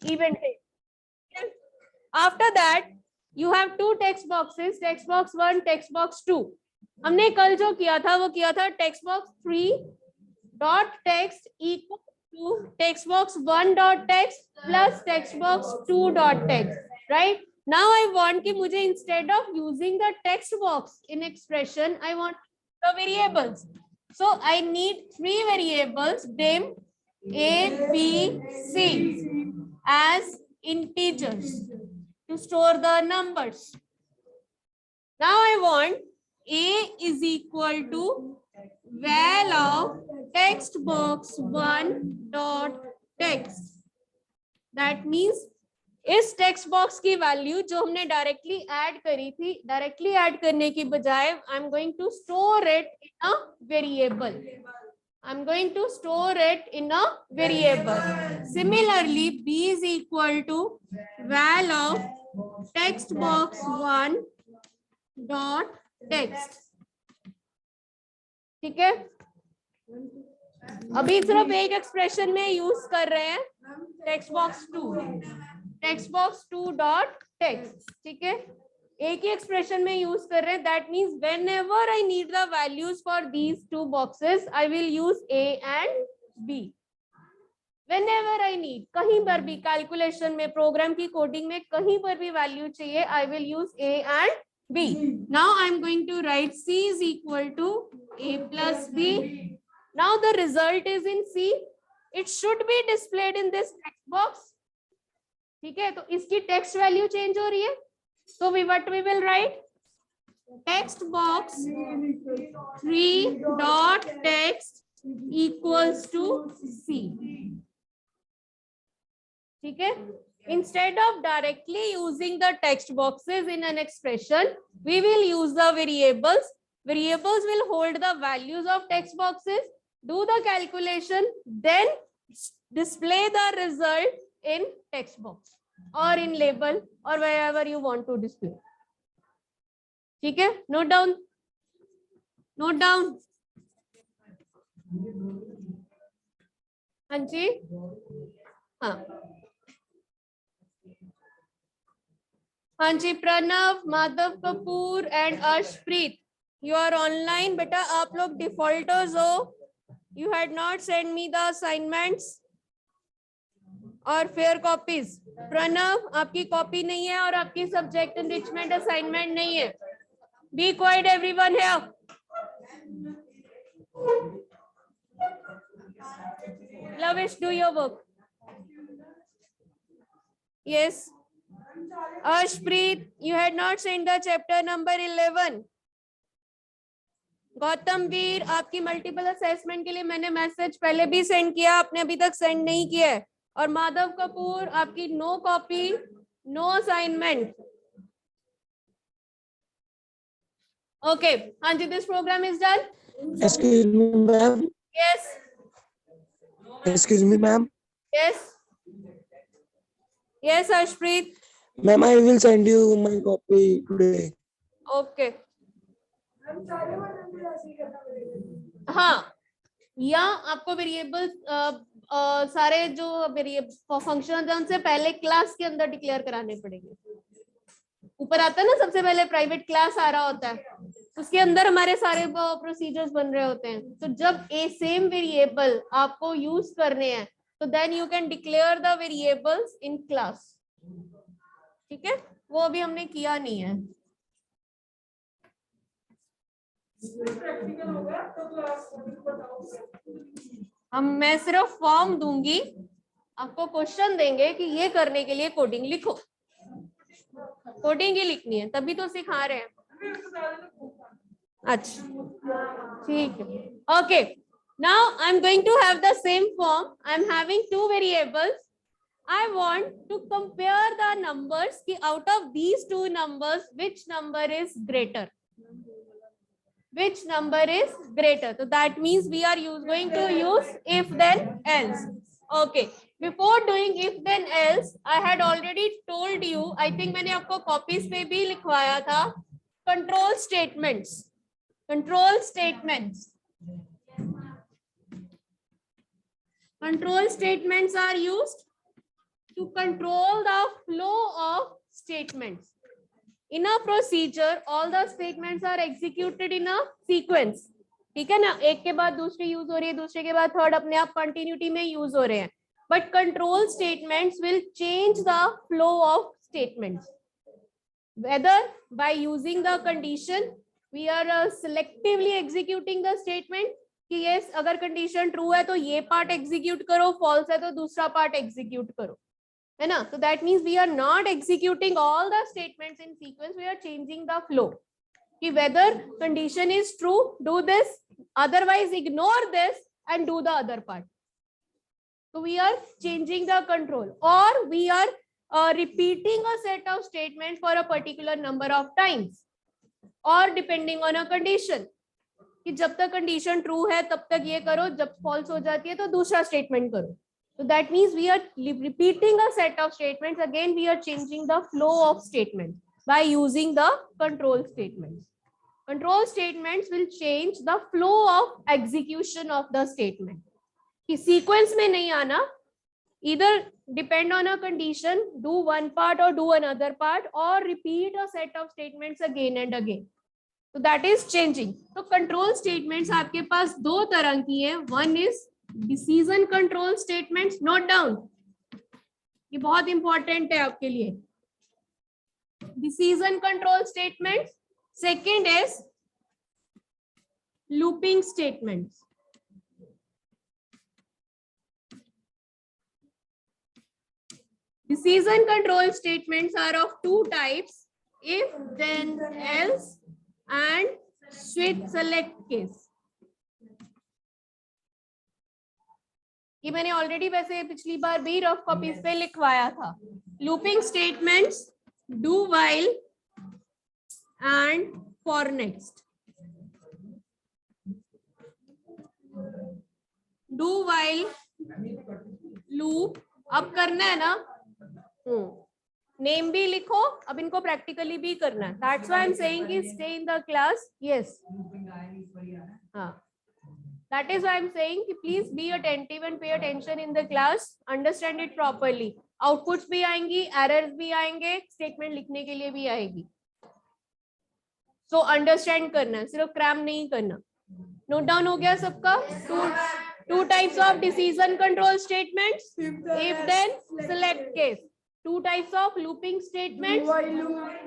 event है. After that you have two text boxes, text box 1, text box 2. हमने कल जो किया था वो किया था text box 3 dot text equal to text box 1 dot text plus text box 2 dot text, right? Now I want कि मुझे instead of using the text box in expression, I want the variables. So I need three variables, them A, B, C as integers to store the numbers. Now I want A is equal to val of text box 1 dot text. That means इस text box की value जो हमने directly add करी थी, directly add करने की बजाय I am going to store it in a variable. I'm going to store it in a variable. Similarly, B is equal to val of text box 1 dot text. ठीक है, अभी सिर्फ एक एक्सप्रेशन में use कर रहे हैं text box 2, text box 2 dot text. ठीक है, एक ही एक्सप्रेशन में यूज कर रहे हैं. That means whenever I need the values for these two boxes I will use A and B. Whenever I need, कहीं पर भी कैलकुलेशन में, प्रोग्राम की कोडिंग में कहीं पर भी वैल्यू चाहिए, I will use A and B. Now I am going to write C is equal to A plus B. Now the result is in C. It should be displayed in this text box. ठीक है, तो इसकी text value change हो रही है. So what we will write? Text box 3 dot text equals to C. ठीक है, instead of directly using the text boxes in an expression, we will use the variables. Variables will hold the values of text boxes, do the calculation, then display the result in text box or in label or wherever you want to display. ठीक है, note down, note down. हाँ जी, हाँ हाँ जी, Pranav, Madhav Kapoor and Arshpreet, you are online. बेटा आप लोग डिफॉल्टर्स हो. You had not sent me the assignments और फेयर कॉपीज. प्रणव, आपकी कॉपी नहीं है और आपकी सब्जेक्ट एनरिचमेंट असाइनमेंट नहीं है. Be quiet everyone here. Lavish, do your work. Yes. Arshpreet, you had not sent the chapter number 11. Gautam Veer, आपकी मल्टीपल असेसमेंट के लिए मैंने मैसेज पहले भी सेंड किया, आपने अभी तक सेंड नहीं किया है. और माधव कपूर, आपकी no copy, no assignment. Okay, हाँ जी, this program is done. Excuse me, ma'am. Yes Excuse me, ma'am. Yes yes. Arshpreet, Ma'am, I will send you my copy today. Okay. हाँ, या आपको वेरिएबल्स सारे जो फंक्शन है उनसे पहले क्लास के अंदर डिक्लेयर कराने पड़ेंगे. ऊपर आता है ना, सबसे पहले प्राइवेट क्लास आ रहा होता है, उसके अंदर हमारे सारे प्रोसीजर्स बन रहे होते हैं. तो जब ए सेम वेरिएबल आपको यूज करने हैं तो then you can declare the variables in class. ठीक है, वो अभी हमने किया नहीं है. मैं सिर्फ फॉर्म दूंगी, आपको क्वेश्चन देंगे कि ये करने के लिए कोडिंग लिखो. कोडिंग ही लिखनी है, तभी तो सिखा रहे हैं. अच्छा, ठीक है. Okay, now I am going to have the same form. I am having two variables. I want to compare the numbers कि out of these two numbers which number is greater. Which number is greater? So that means we are going to use if then else. Okay. Before doing if then else, I had already told you. I think मैंने आपको copies पे भी लिखवाया था. Control statements. Control statements. Control statements are used to control the flow of statements. In a procedure, all the statements are executed in a sequence. ठीक है ना, एक के बाद दूसरी यूज हो रही है, दूसरे के बाद थर्ड अपने आप कंटिन्यूटी में यूज हो रहे हैं. But control statements will change the flow of statements. Whether by using the condition, we are selectively executing the statement कि yes, अगर condition true है तो ये part execute करो, false है तो दूसरा part execute करो, है ना. So that means we are not executing all the statements in sequence. We are changing the flow. कि whether condition is true, do this, otherwise ignore this and do the other part. So we are changing the control, or we are repeating a set of statements for a particular number of times, or depending on a condition. कि जब तक condition true है तब तक ये करो, जब false हो जाती है तो दूसरा statement करो. So that means we are repeating a set of statements. Again, we are changing the flow of statements by using the control statements. Control statements will change the flow of execution of the statement. कि sequence में नहीं आना, either depend on a condition, do one part or do another part, or repeat a set of statements again and again. So that is changing. So control statements आपके पास दो तरह की है. One is decision control statements. Note down. ये बहुत important है आपके लिए. Decision control statements. Second is looping statements. Decision control statements are of two types: if, then, else, and switch select case. ये मैंने ऑलरेडी वैसे पिछली बार भी रफ कॉपीज पे लिखवाया था. Looping statements, do while and for next. Do while loop अब करना है ना. नेम भी लिखो, अब इनको प्रैक्टिकली भी करना है. That's why I am saying कि stay in the class. Yes, हाँ, that is why I am saying कि please be attentive and pay attention in the class, understand it properly. Outputs भी आएंगी, errors भी आएंगे, statement लिखने के लिए भी आएगी. So understand करना है, सिर्फ cram नहीं करना. Note down हो गया सबका? Two types of decision control statements: if, then, select case. Two types of looping statements: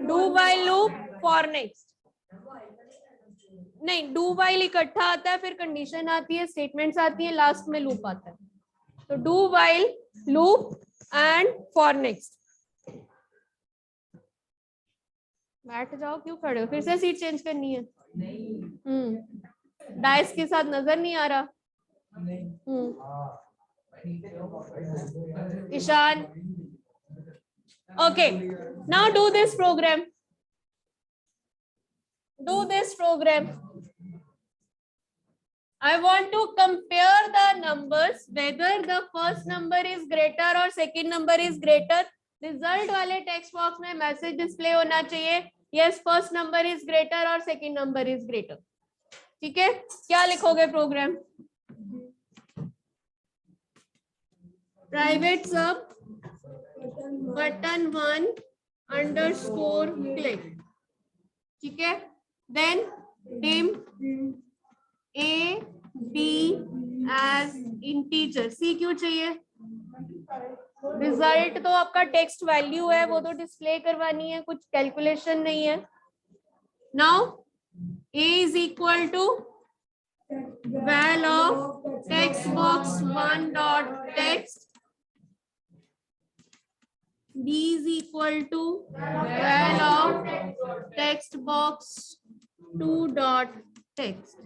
do while loop, for next. नहीं, डू वाइल इकट्ठा आता है, फिर कंडीशन आती है, स्टेटमेंट्स आती है, लास्ट में लूप आता है. तो do while loop and for next. बैठ जाओ, क्यों खड़े हो? फिर से सीट चेंज करनी है. डाइस के साथ नजर नहीं आ रहा. Ishaan, okay, now do this program. Do this program. I want to compare the numbers, whether the first number is greater or second number is greater. Result वाले text box में message display होना चाहिए. Yes, first number is greater or second number is greater. ठीक है, क्या लिखोगे programme? Private sub button 1 underscore click. ठीक है. Then dim a b as integer. c क्यों चाहिए? रिजल्ट तो आपका टेक्स्ट वैल्यू है, वो तो डिस्प्ले करवानी है, कुछ कैलकुलेशन नहीं है. Now a is equal to val of text box 1 dot text. b is equal to val of text box 2 dot text.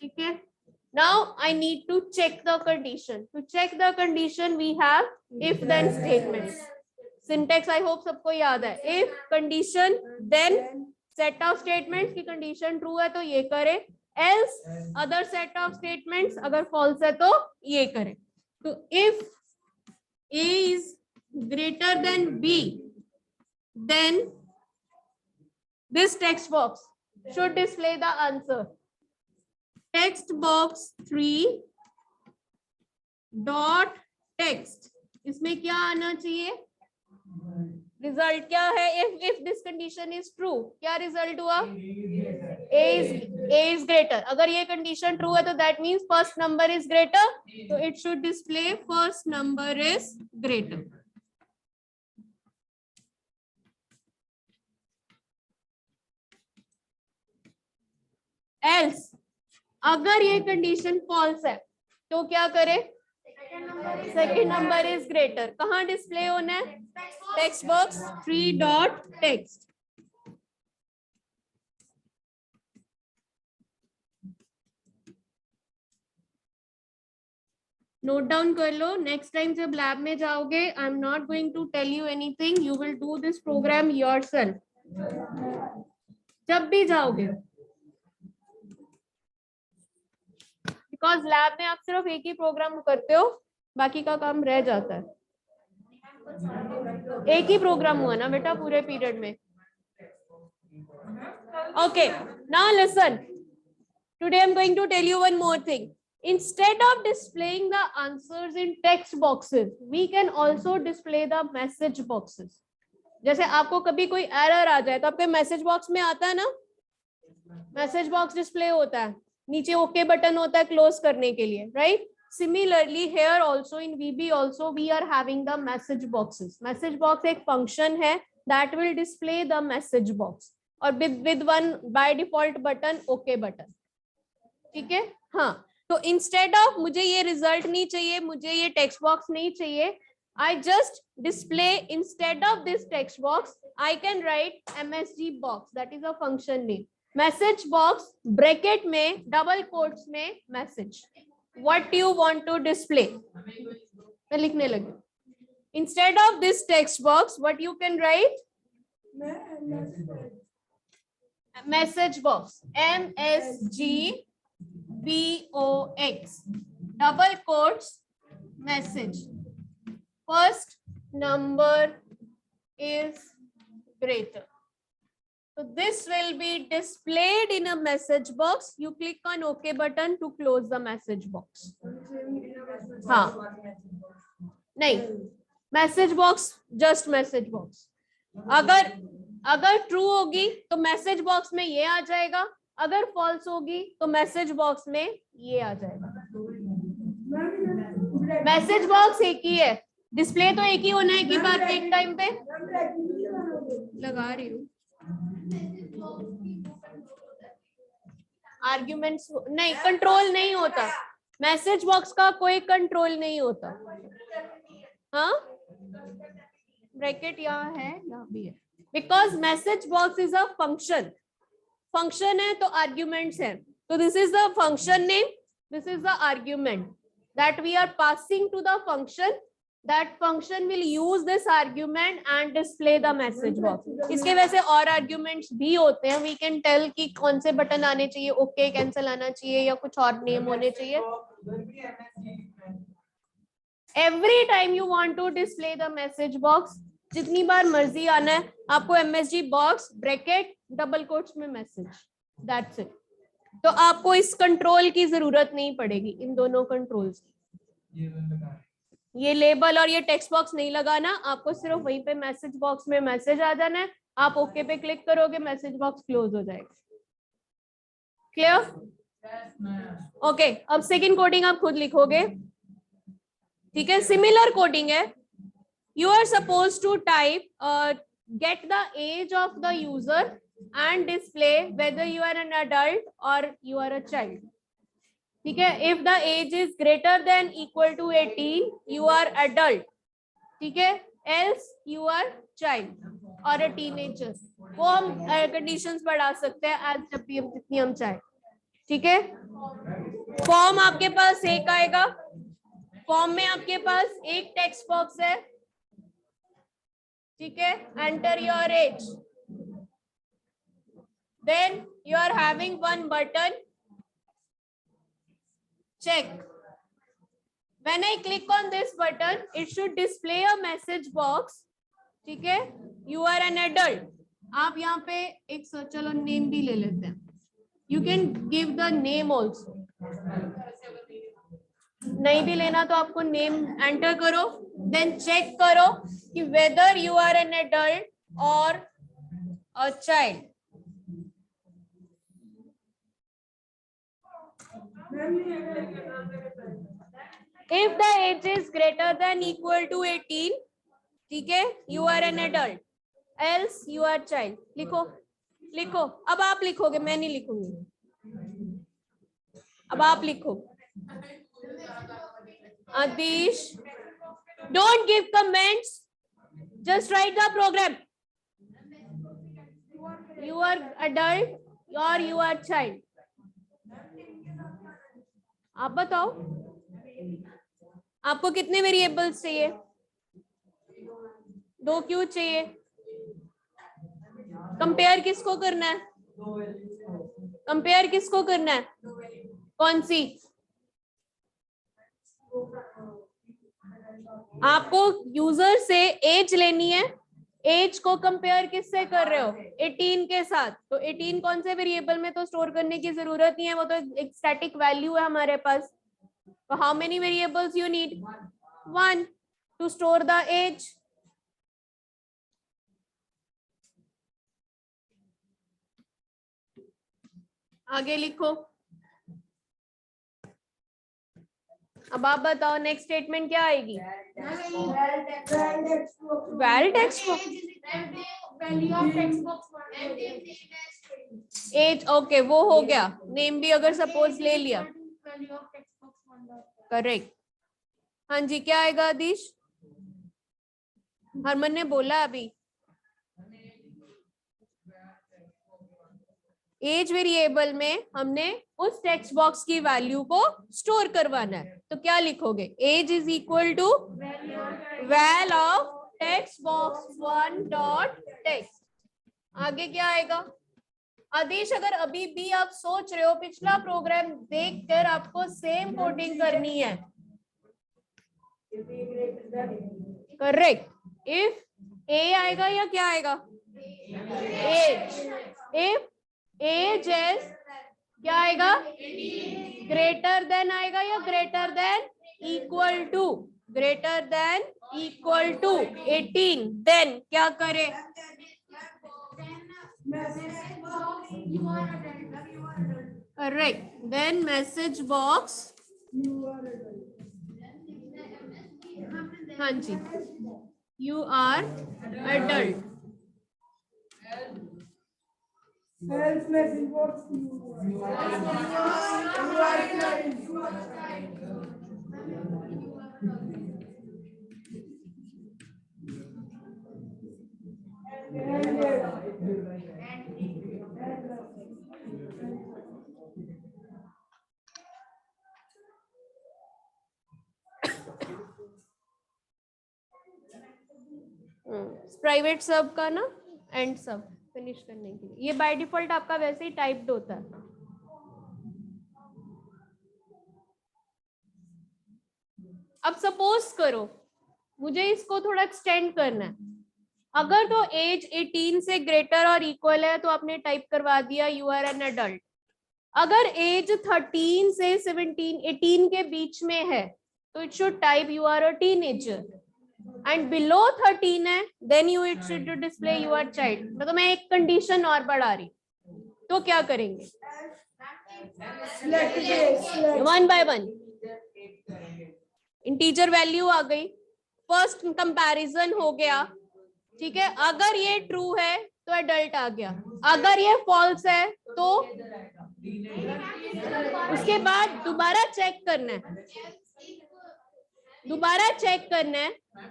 ठीक है. Now I need to check the condition. To check the condition, we have if then statements. Syntax I hope सबको याद है. If condition, then set of statements की condition true है तो ये करे, else other set of statements अगर false है तो ये करे. तो if a is greater than b, then this text box should display the answer. Text box 3 dot text. इसमें क्या आना चाहिए? रिजल्ट क्या है? If this condition is true, क्या रिजल्ट हुआ? A is greater. अगर ये कंडीशन ट्रू है तो that means first number is greater, तो it should display first number is greater. Else अगर ये कंडीशन फॉल्स है तो क्या करे? Second number is greater. कहाँ डिस्प्ले होना है? Text box 3 dot text. Note down कर लो, नेक्स्ट टाइम जब लैब में जाओगे, I am not going to tell you anything, you will do this program yourself. जब भी जाओगे, बिकॉज लैब में आप सिर्फ एक ही प्रोग्राम करते हो, बाकी का काम रह जाता है। एक ही प्रोग्राम हुआ ना बेटा पूरे पीरियड में। Okay, now listen, today I am going to tell you one more thing. Instead of displaying the answers in text boxes, we can also display the message boxes. जैसे आपको कभी कोई एरर आ जाए तो आपके मैसेज बॉक्स में आता है ना, मैसेज बॉक्स डिस्प्ले होता है, नीचे ओके बटन होता है क्लोज करने के लिए, right? Similarly here also in VB also we are having the message boxes. Message box एक function है that will display the message box और with one by default button OK button. ठीक है? हाँ, तो इंस्टेड ऑफ मुझे ये result नहीं चाहिए, मुझे ये टेक्स्ट बॉक्स नहीं चाहिए, I just display instead of this text box I can write MSG box, that is a function name. Message box bracket में डबल कोट्स में message, what you want to display. मैं लिखने लगी. Instead of this text box what you can write? Message box MSG BOX double quotes message, first number is greater. So this will be displayed in a message box. You click on OK button to close the message box. हाँ नहीं, message box just message box. अगर true होगी तो message box में ये आ जाएगा, अगर false होगी तो मैसेज बॉक्स में ये आ जाएगा. मैसेज बॉक्स एक ही है, डिस्प्ले तो एक ही होना है कि बात एक टाइम पे लगा रही हूँ. आर्ग्यूमेंट्स नहीं, कंट्रोल नहीं होता मैसेज बॉक्स का, कोई कंट्रोल नहीं होता. हाँ, ब्रैकेट यहाँ है, यहाँ भी है, because message box is a function. Function है तो आर्ग्यूमेंट्स है, तो this is the function name, this is the argument that we are passing to the function. That function will use this argument and display the message box. इसके वैसे और arguments भी होते हैं, वी कैन टेल कि कौन से button आने चाहिए, ओके कैंसिल आना चाहिए या कुछ और नेम होने चाहिए. Every time you want to display the message box, जितनी बार मर्जी आना है आपको MSG box bracket double quotes में मैसेज, दैट्स इट. तो आपको इस कंट्रोल की जरूरत नहीं पड़ेगी, इन दोनों कंट्रोल्स की. ये लेबल और ये टेक्स्ट बॉक्स नहीं लगाना, आपको सिर्फ वहीं पे मैसेज बॉक्स में मैसेज आ जाना है. आप ओके पे क्लिक करोगे, मैसेज बॉक्स क्लोज हो जाएगा. क्लियर? ओके, अब सेकंड कोडिंग आप खुद लिखोगे. ठीक है, सिमिलर कोडिंग है. You are supposed to type get the age of the user and display whether you are an adult or you are a child. ठीक है, if the age is greater than equal to 18 you are adult. ठीक है, else you are child or a teenager. वो हम conditions बढ़ा सकते हैं as जब भी हम जितनी हम चाहे. ठीक है, फॉर्म आपके पास एक आएगा, फॉर्म में आपके पास एक टेक्स्ट बॉक्स है. ठीक है, enter your age, then you are having one button check. When I click on this button it should display a message box. ठीक है, यू आर एन एडल्ट. आप यहाँ पे एक चलो नेम भी ले लेते हैं, you can give the name also. नहीं भी लेना तो आपको नेम एंटर करो, देन चेक करो कि whether you are an adult और a child. If the age is greater than equal to 18, ठीक है, you are an adult, else you are child. लिखो लिखो. अब आप लिखोगे, मैं नहीं लिखूंगी. अब आप लिखो. Adish, don't give comments. Just write the program. You are adult or you are child. आप बताओ, आपको कितने वेरिएबल्स चाहिए? 2 क्यों चाहिए? कंपेयर किसको करना है? कंपेयर किसको करना है? कौन सी? आपको यूजर से एज लेनी है. एज को कंपेयर किससे कर रहे हो? 18 के साथ. तो 18 कौन से वेरिएबल में तो स्टोर करने की जरूरत नहीं है, वो तो एक स्टैटिक वैल्यू है हमारे पास. तो how many variables you need? 1 to store the age. आगे लिखो. अब आप बताओ नेक्स्ट स्टेटमेंट क्या आएगी? Well text as. ओके, वो हो गया. नेम भी अगर सपोज ले लिया. करेक्ट. हाँ जी, क्या आएगा आदिश? हरमन ने बोला अभी एज वेरिएबल में हमने उस टेक्स्ट बॉक्स की वैल्यू को स्टोर करवाना है. तो क्या लिखोगे? Age is equal to val of text box 1 dot text. आगे क्या आएगा? आदेश, अगर अभी भी आप सोच रहे हो, पिछला प्रोग्राम देखकर आपको सेम कोडिंग करनी है. करेक्ट. इफ ए आएगा या क्या आएगा? एज. इफ एज इज क्या आएगा? ग्रेटर देन आएगा या greater than equal to? Greater than equal to 18. Then क्या करे? करेक्ट. Then message box. हाँ जी, यू आर एडल्ट. प्राइवेट सब का ना एंड सब फिनिश करने के लिए ये बाय डिफॉल्ट आपका वैसे ही टाइप्ड होता है. अब सपोज करो मुझे इसको थोड़ा एक्सटेंड करना है. अगर तो एज 18 से ग्रेटर और इक्वल है तो आपने टाइप करवा दिया यू आर एन एडल्ट. अगर एज 13 से 18 के बीच में है तो it should type you are a teenager. And below 13 है then you it should display you are child. तो मैं एक कंडीशन और बढ़ा रही. तो क्या करेंगे? One by one. Integer value आ गई. फर्स्ट कंपैरिजन हो गया. ठीक है, अगर ये ट्रू है तो एडल्ट आ गया. अगर ये फॉल्स है तो उसके बाद दोबारा चेक करना है. दोबारा चेक करना है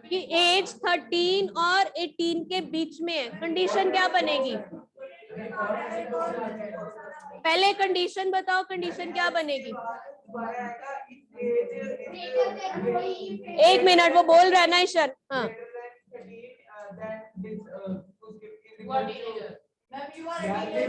कि एज 13 और 18 के बीच में है. कंडीशन क्या बनेगी? पहले कंडीशन बताओ. कंडीशन क्या बनेगी? एक मिनट, वो बोल रहा है ना ईशर. हाँ,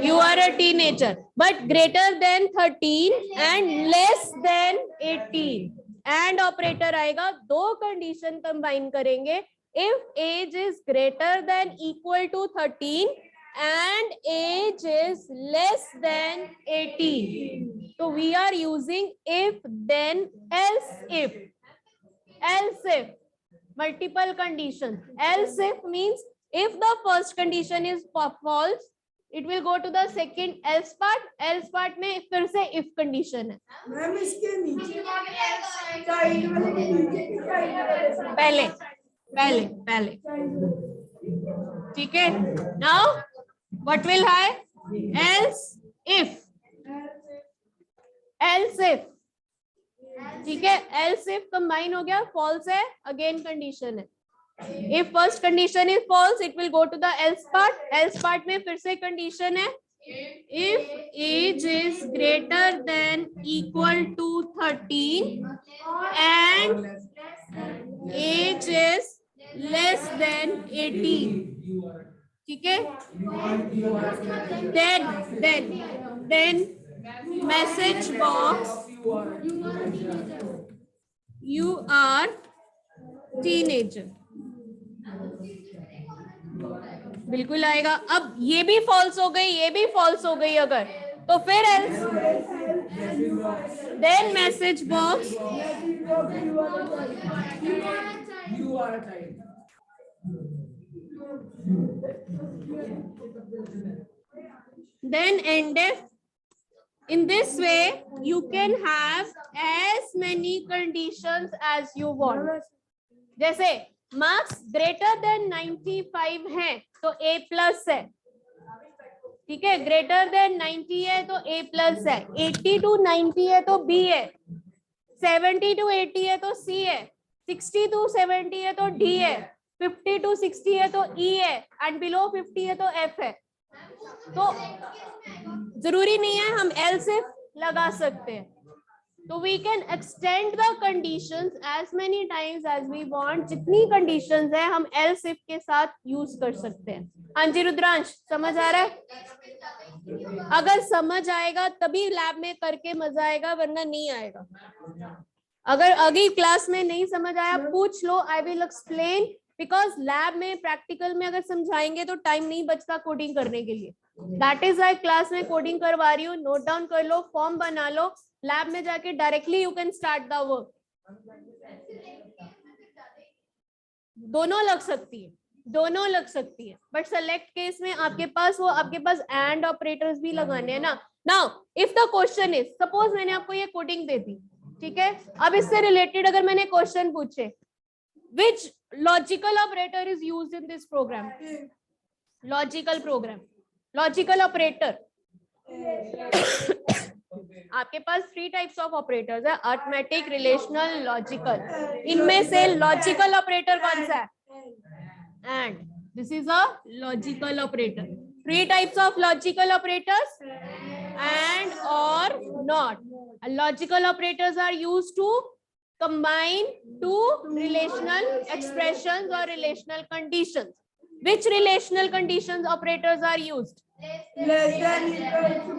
you are a teenager but greater than 13 and less than 18. And operator आएगा. दो कंडीशन कंबाइन करेंगे. If age is greater than equal to 13 and age is less than 18. So we are using if then else if. Else if multiple conditions. Else if means if the first condition is false, it will go to the second else part. Else part में फिर से if condition है. Ma'am इसके नीचे पहले पहले पहले ठीक है. Now what will have? Else if ठीक है. else if combine हो गया, false है, again condition है. If first condition is false, it will go to the else part. Else part में फिर से condition है. If age is greater than equal to 13 and age is less than 18, ठीक है. Then message box you are teenager बिल्कुल आएगा. अब ये भी फॉल्स हो गई, ये भी फॉल्स हो गई अगर, तो फिर else. Then message box then endef. In this way you can have as many conditions as you want. जैसे मार्क्स ग्रेटर देन 95 है तो A प्लस है, ठीक है. ग्रेटर देन 90 है तो A प्लस है. 80 to 90 है तो B है. 70 to 80 है तो C है. 60 to 70 है तो D है. 50 to 60 है तो E है. एंड बिलो 50 है तो F है. तो जरूरी नहीं है हम else if लगा सकते हैं. तो we can extend the conditions as many times as we want. जितनी conditions है हम else if के साथ यूज कर सकते हैं. हाँ जी रुद्रांश, समझ आ रहा है? अगर समझ आएगा तभी लैब में करके मजा आएगा, वरना नहीं आएगा. अगर अगली क्लास में नहीं समझ आया पूछ लो, I will explain. Because lab में प्रैक्टिकल में अगर समझाएंगे तो टाइम नहीं बचता कोडिंग करने के लिए. दैट इज वाई क्लास में कोडिंग करवा रही हूँ. नोट डाउन कर लो, फॉर्म बना लो, लैब में जाके directly you can start the work. दोनों लग सकती है, दोनों लग सकती है. बट सेलेक्ट केस में आपके पास एंड ऑपरेटर्स भी लगाने हैं ना. Now if the question is, suppose मैंने आपको ये कोडिंग दे दी, ठीक है. अब इससे रिलेटेड अगर मैंने क्वेश्चन पूछे, which logical operator is used in this program? Logical program, logical operator. आपके पास 3 टाइप्स ऑफ ऑपरेटर्स है, अरिथमेटिक, रिलेशनल, लॉजिकल. इनमें से लॉजिकल ऑपरेटर कौन सा है? And. This is a logical operator. 3 types of logical operators, and और not. Logical operators are used to combine two relational expressions or relational conditions. Which relational conditions operators are used? less than equal to,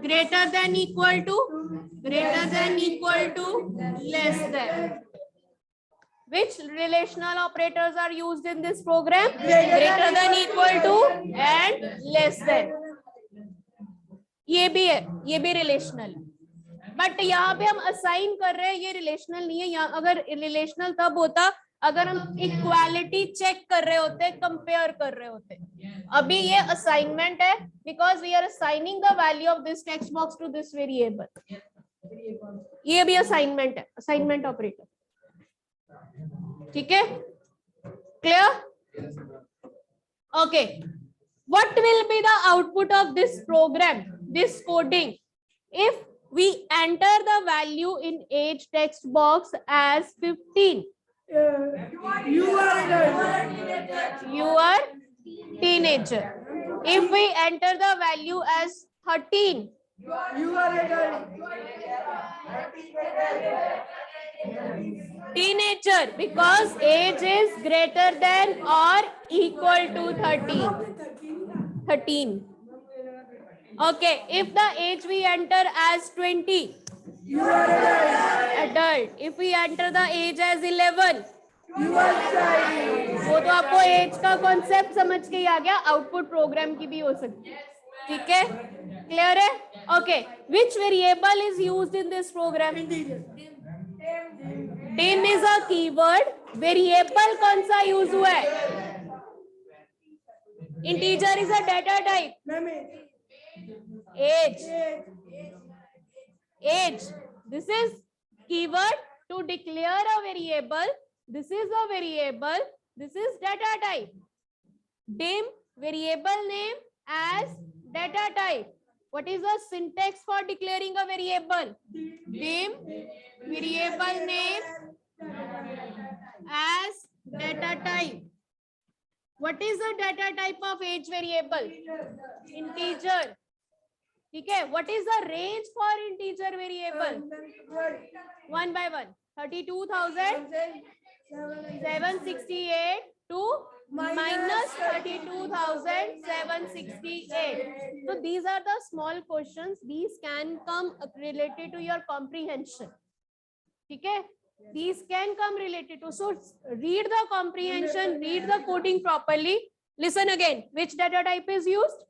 Greater than equal to, greater than equal to, less than. Which relational operators are used in this program? Greater than equal to and less than. ये भी है, ये भी relational. But यहाँ पे हम assign कर रहे हैं, ये रिलेशनल नहीं है. यहाँ अगर रिलेशनल तब होता अगर हम इक्वालिटी चेक कर रहे होते, कंपेयर कर रहे होते. अभी ये असाइनमेंट है, because we are assigning the value of this text box to this variable. ये भी असाइनमेंट है, असाइनमेंट ऑपरेटर. ठीक है, clear? Okay. What will be the output of this program, this coding, if we enter the value in age text box as 15? you are teenager. If we enter the value as 13? you are adult. Teenager, because age is greater than or equal to 13. Okay, if the age we enter as 20? You are Adult. If we enter the age as 11? you are child. वो तो आपको as का concept समझ के ही आ गया, output programme की भी हो सकती है. ठीक है, क्लियर है? Okay. Which variable is used in this program? dim is a keyword variable कौन सा यूज हुआ है? Integer is a data type. Ma'am, Age. age. Age. This is keyword to declare a variable. This is a variable. This is data type. Dim, variable name as data type. What is the syntax for declaring a variable? Dim, variable name as data type. What is the data type of age variable? Integer. ठीक है. What is the range for integer variable? 1 by 1. 32,768 to minus 32,768. So these are the small questions. These can come related to your comprehension. ठीक है. These can come related to. So read the comprehension, read the coding properly. Listen again. Which data type is used?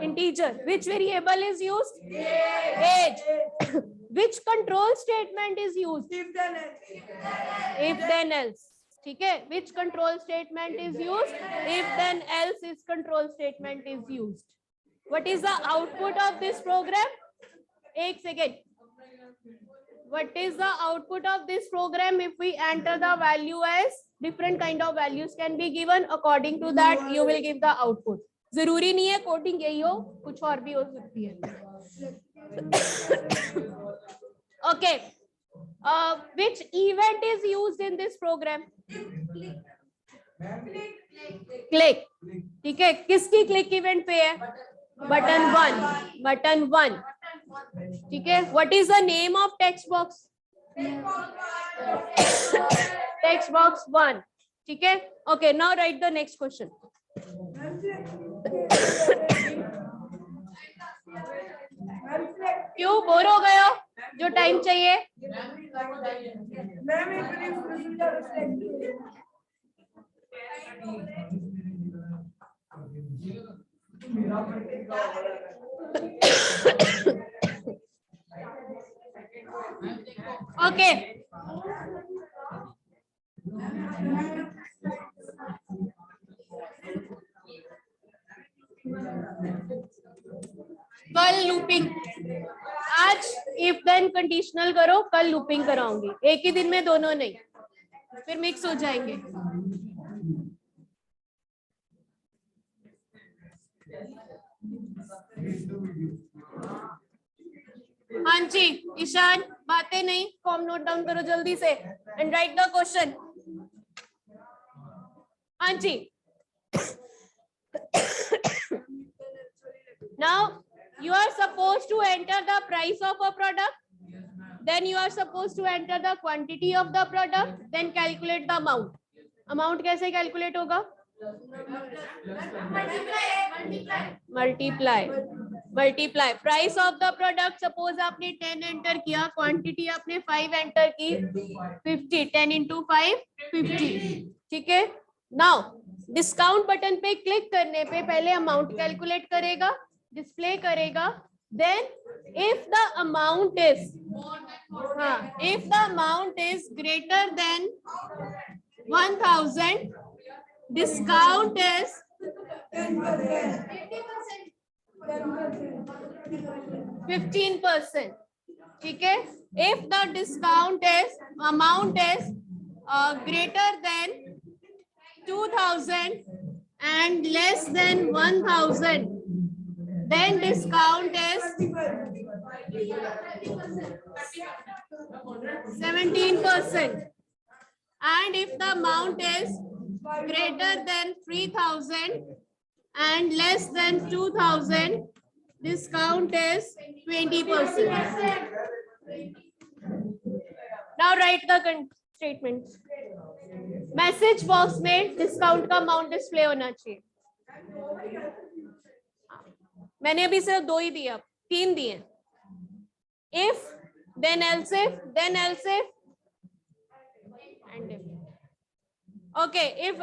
Integer. Which variable is used? Age. Which control statement is used? If then If then else. ठीक है. Which control statement is used? If then else is control statement is used. What is the output of this program? एक second. What is the output of this program? If we enter the value as different kind of values can be given, according to that you will give the output. जरूरी नहीं है coding यही हो, कुछ और भी हो सकती है. Okay. Which event is used in this program? Click. ठीक है. किसकी click event पे है? Button 1. Button 1. ठीक है. What is the name of text box? Text box 1. ठीक है. Okay. Now write the next question. क्यों बोर हो गए हो? जो टाइम चाहिए. Ma'am, if it is procedure Okay. कल लूपिंग. आज इफ देन कंडीशनल करो, कल लूपिंग कराऊंगी. एक ही दिन में दोनों नहीं, फिर मिक्स हो जाएंगे. हाँ जी ईशान, बातें नहीं, फॉर्म नोट डाउन करो जल्दी से एंड राइट द क्वेश्चन. हाँ जी. Now you are supposed to enter the price of a product, then you are supposed to enter the quantity of the product, then calculate the amount. Amount कैसे calculate होगा? Multiply. Price of the product, suppose आपने 10 enter किया, quantity आपने 5 enter की, 50. 10 into 5 50. ठीक है. Now discount button पे click करने पे पहले amount calculate करेगा, display करेगा. Then if the amount is greater than 1000, discount is 15%. ठीक है. If the discount is amount is greater than 2000 and less than 1000, then discount is 17%. And if the amount is greater than 3000 and less than 2000, discount is 20%. Now write the statements. Message box में discount का amount display होना चाहिए. मैंने अभी सिर्फ 2 ही दिया, 3 दिए. If then else if end if. Okay. If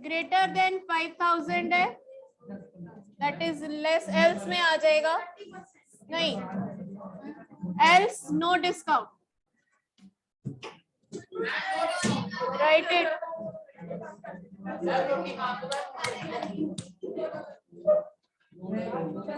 greater than 5000 है, दैट इज लेस, एल्स में आ जाएगा. नहीं, else no discount. Write it.